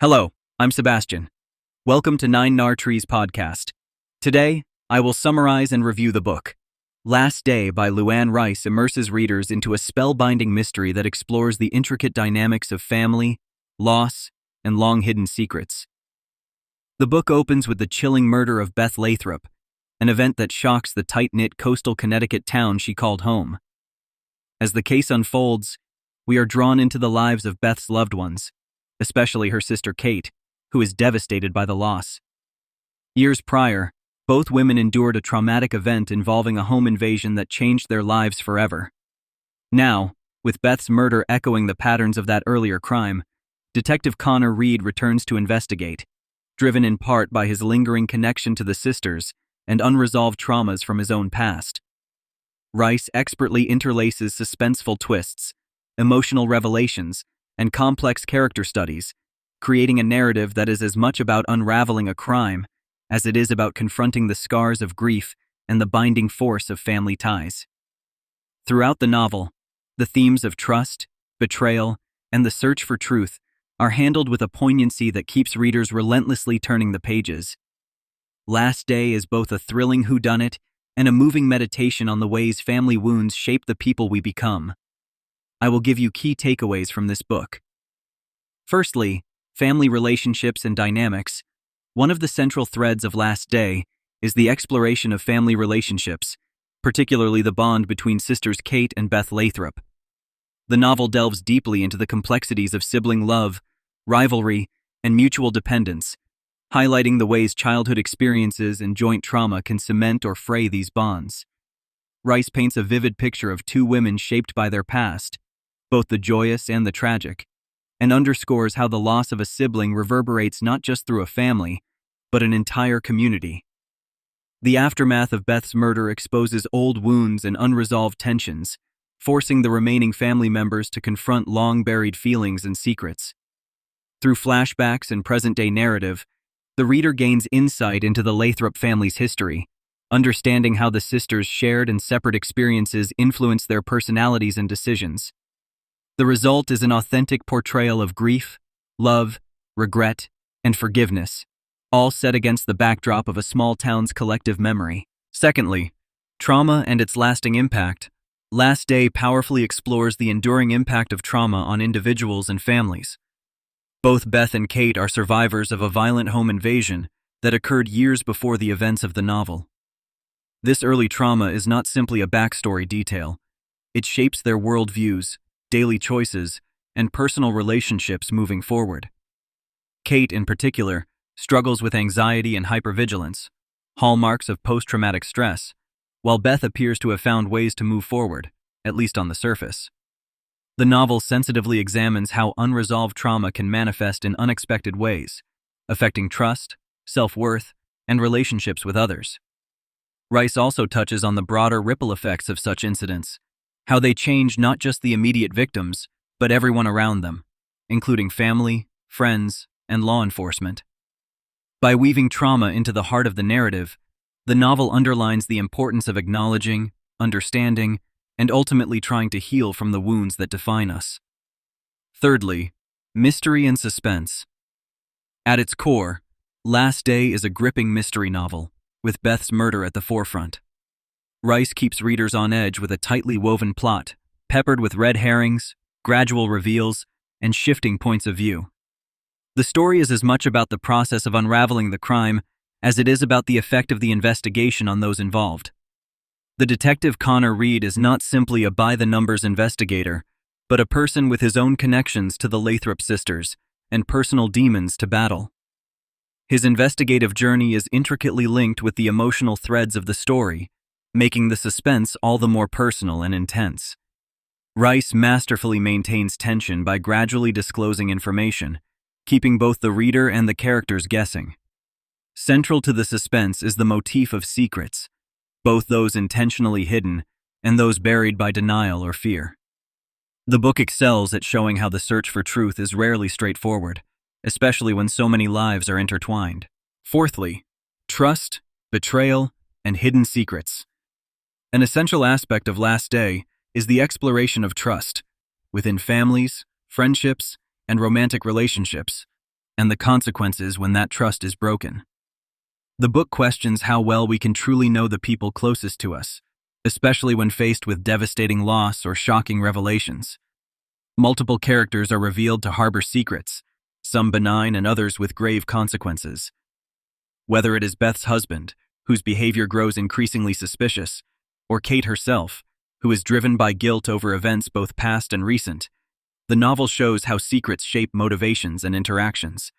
Hello, I'm Sebastian. Welcome to Nine Nar Trees podcast. Today, I will summarize and review the book. Last Day by Luanne Rice immerses readers into a spellbinding mystery that explores the intricate dynamics of family, loss, and long-hidden secrets. The book opens with the chilling murder of Beth Lathrop, an event that shocks the tight-knit coastal Connecticut town she called home. As the case unfolds, we are drawn into the lives of Beth's loved ones, especially her sister Kate, who is devastated by the loss. Years prior, both women endured a traumatic event involving a home invasion that changed their lives forever. Now, with Beth's murder echoing the patterns of that earlier crime, Detective Connor Reed returns to investigate, driven in part by his lingering connection to the sisters and unresolved traumas from his own past. Rice expertly interlaces suspenseful twists, emotional revelations, and complex character studies, creating a narrative that is as much about unraveling a crime as it is about confronting the scars of grief and the binding force of family ties. Throughout the novel, the themes of trust, betrayal, and the search for truth are handled with a poignancy that keeps readers relentlessly turning the pages. Last Day is both a thrilling whodunit and a moving meditation on the ways family wounds shape the people we become. I will give you key takeaways from this book. Firstly, family relationships and dynamics. One of the central threads of Last Day is the exploration of family relationships, particularly the bond between sisters Kate and Beth Lathrop. The novel delves deeply into the complexities of sibling love, rivalry, and mutual dependence, highlighting the ways childhood experiences and joint trauma can cement or fray these bonds. Rice paints a vivid picture of two women shaped by their past, both the joyous and the tragic, and underscores how the loss of a sibling reverberates not just through a family, but an entire community. The aftermath of Beth's murder exposes old wounds and unresolved tensions, forcing the remaining family members to confront long-buried feelings and secrets. Through flashbacks and present-day narrative, the reader gains insight into the Lathrop family's history, understanding how the sisters' shared and separate experiences influence their personalities and decisions. The result is an authentic portrayal of grief, love, regret, and forgiveness, all set against the backdrop of a small town's collective memory. Secondly, trauma and its lasting impact. Last Day powerfully explores the enduring impact of trauma on individuals and families. Both Beth and Kate are survivors of a violent home invasion that occurred years before the events of the novel. This early trauma is not simply a backstory detail. It shapes their worldviews, daily choices, and personal relationships moving forward. Kate, in particular, struggles with anxiety and hypervigilance, hallmarks of post-traumatic stress, while Beth appears to have found ways to move forward, at least on the surface. The novel sensitively examines how unresolved trauma can manifest in unexpected ways, affecting trust, self-worth, and relationships with others. Rice also touches on the broader ripple effects of such incidents, how they change not just the immediate victims, but everyone around them, including family, friends, and law enforcement. By weaving trauma into the heart of the narrative, the novel underlines the importance of acknowledging, understanding, and ultimately trying to heal from the wounds that define us. Thirdly, mystery and suspense. At its core, Last Day is a gripping mystery novel, with Beth's murder at the forefront. Rice keeps readers on edge with a tightly woven plot, peppered with red herrings, gradual reveals, and shifting points of view. The story is as much about the process of unraveling the crime as it is about the effect of the investigation on those involved. The detective Connor Reed is not simply a by-the-numbers investigator, but a person with his own connections to the Lathrop sisters and personal demons to battle. His investigative journey is intricately linked with the emotional threads of the story, making the suspense all the more personal and intense. Rice masterfully maintains tension by gradually disclosing information, keeping both the reader and the characters guessing. Central to the suspense is the motif of secrets, both those intentionally hidden and those buried by denial or fear. The book excels at showing how the search for truth is rarely straightforward, especially when so many lives are intertwined. Fourthly, trust, betrayal, and hidden secrets. An essential aspect of Last Day is the exploration of trust within families, friendships, and romantic relationships, and the consequences when that trust is broken. The book questions how well we can truly know the people closest to us, especially when faced with devastating loss or shocking revelations. Multiple characters are revealed to harbor secrets, some benign and others with grave consequences. Whether it is Beth's husband, whose behavior grows increasingly suspicious, or Kate herself, who is driven by guilt over events both past and recent, the novel shows how secrets shape motivations and interactions.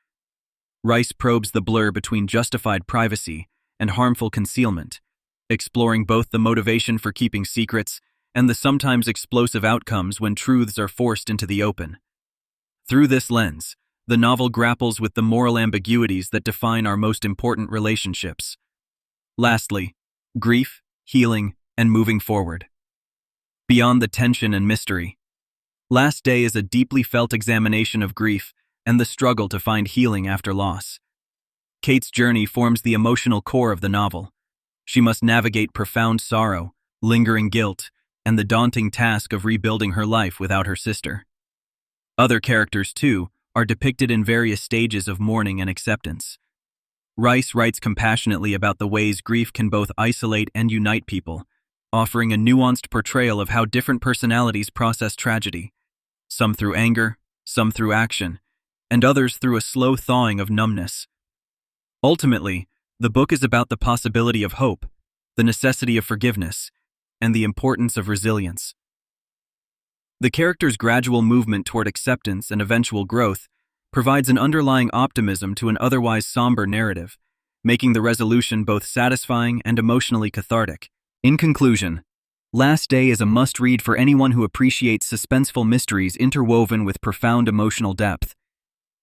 Rice probes the blur between justified privacy and harmful concealment, exploring both the motivation for keeping secrets and the sometimes explosive outcomes when truths are forced into the open. Through this lens, the novel grapples with the moral ambiguities that define our most important relationships. Lastly, grief, healing, and moving forward. Beyond the tension and mystery, Last Day is a deeply felt examination of grief and the struggle to find healing after loss. Kate's journey forms the emotional core of the novel. She must navigate profound sorrow, lingering guilt, and the daunting task of rebuilding her life without her sister. Other characters, too, are depicted in various stages of mourning and acceptance. Rice writes compassionately about the ways grief can both isolate and unite people, offering a nuanced portrayal of how different personalities process tragedy, some through anger, some through action, and others through a slow thawing of numbness. Ultimately, the book is about the possibility of hope, the necessity of forgiveness, and the importance of resilience. The character's gradual movement toward acceptance and eventual growth provides an underlying optimism to an otherwise somber narrative, making the resolution both satisfying and emotionally cathartic. In conclusion, Last Day is a must-read for anyone who appreciates suspenseful mysteries interwoven with profound emotional depth.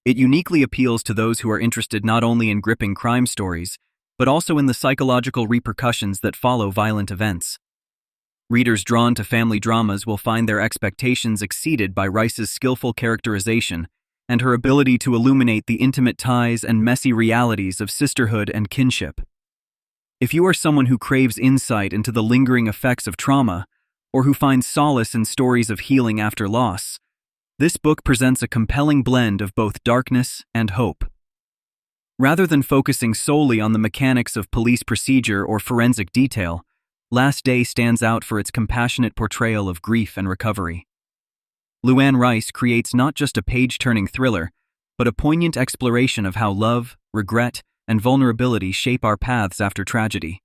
It uniquely appeals to those who are interested not only in gripping crime stories, but also in the psychological repercussions that follow violent events. Readers drawn to family dramas will find their expectations exceeded by Rice's skillful characterization and her ability to illuminate the intimate ties and messy realities of sisterhood and kinship. If you are someone who craves insight into the lingering effects of trauma, or who finds solace in stories of healing after loss, this book presents a compelling blend of both darkness and hope. Rather than focusing solely on the mechanics of police procedure or forensic detail, Last Day stands out for its compassionate portrayal of grief and recovery. Luanne Rice creates not just a page-turning thriller, but a poignant exploration of how love, regret, and vulnerability shape our paths after tragedy.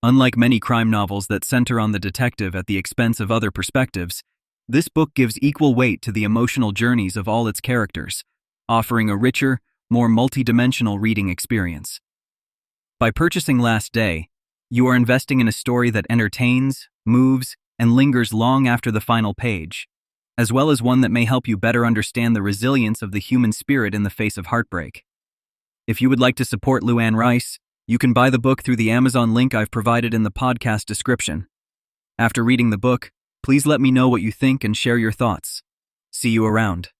Unlike many crime novels that center on the detective at the expense of other perspectives, this book gives equal weight to the emotional journeys of all its characters, offering a richer, more multidimensional reading experience. By purchasing Last Day, you are investing in a story that entertains, moves, and lingers long after the final page, as well as one that may help you better understand the resilience of the human spirit in the face of heartbreak. If you would like to support Luanne Rice, you can buy the book through the Amazon link I've provided in the podcast description. After reading the book, please let me know what you think and share your thoughts. See you around.